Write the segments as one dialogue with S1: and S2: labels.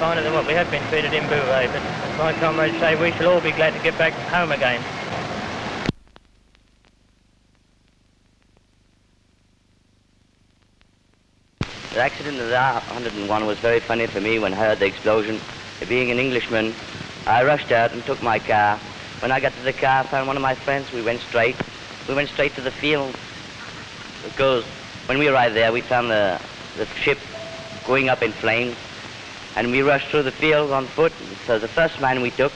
S1: finer than what we have been treated in Bouvet, but as my comrades say, we shall all be glad to get back home again.
S2: The accident of the R101 was very funny for me when I heard the explosion. Being an Englishman, I rushed out and took my car. When I got to the car, I found one of my friends. We went straight to the field. Because when we arrived there, we found the ship going up in flames, and we rushed through the field on foot. So the first man we took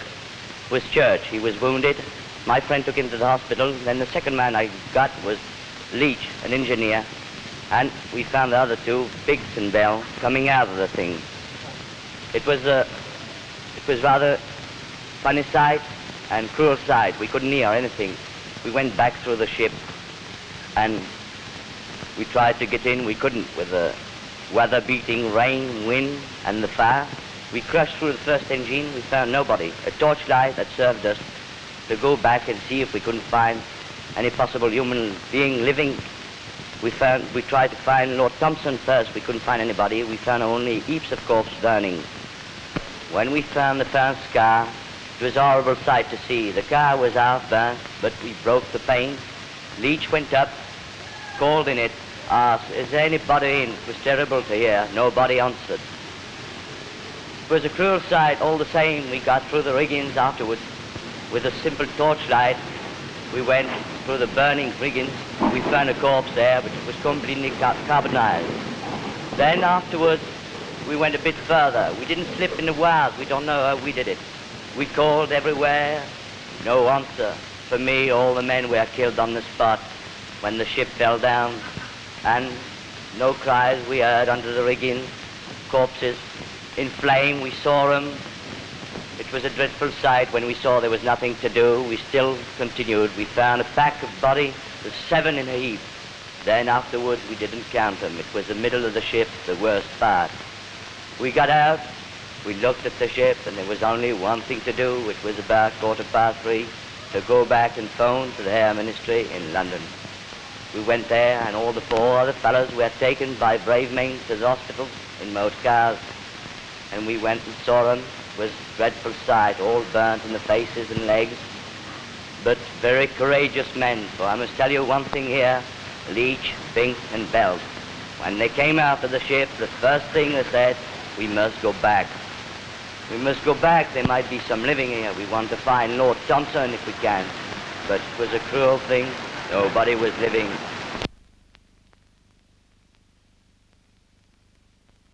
S2: was Church. He was wounded. My friend took him to the hospital. Then the second man I got was Leach, an engineer. And we found the other two, Biggs and Bell, coming out of the thing. It was rather funny sight and cruel sight. We couldn't hear anything. We went back through the ship, and we tried to get in. We couldn't with the weather beating, rain, wind, and the fire. We crashed through the first engine. We found nobody. A torchlight that served us to go back and see if we couldn't find any possible human being living. We tried to find Lord Thompson first. We couldn't find anybody. We found only heaps of corpses burning. When we found the first car, it was a horrible sight to see. The car was half burnt, but we broke the paint. Leach went up, called in it, asked, "Is there anybody in?" It was terrible to hear. Nobody answered. It was a cruel sight. All the same, we got through the riggings afterwards with a simple torchlight. We went through the burning riggings. We found a corpse there, but it was completely carbonized. Then afterwards, we went a bit further. We didn't slip in the wires. We don't know how we did it. We called everywhere. No answer. For me, all the men were killed on the spot when the ship fell down. And no cries we heard under the rigging. Corpses in flame, we saw them. It was a dreadful sight. When we saw there was nothing to do, we still continued. We found a pack of body, with 7 in a heap. Then afterwards, we didn't count them. It was the middle of the ship, the worst part. We got out, we looked at the ship, and there was only one thing to do. It was about 3:15, to go back and phone to the Air Ministry in London. We went there, and all the 4 other fellows were taken by brave men to the hospital in motor cars. And we went and saw them. It was a dreadful sight, all burnt in the faces and legs. But very courageous men, for I must tell you one thing here, Leach, Fink, and Bell. When they came out of the ship, the first thing they said, "We must go back. We must go back. There might be some living here. We want to find Lord Thompson if we can." But it was a cruel thing. Nobody was living.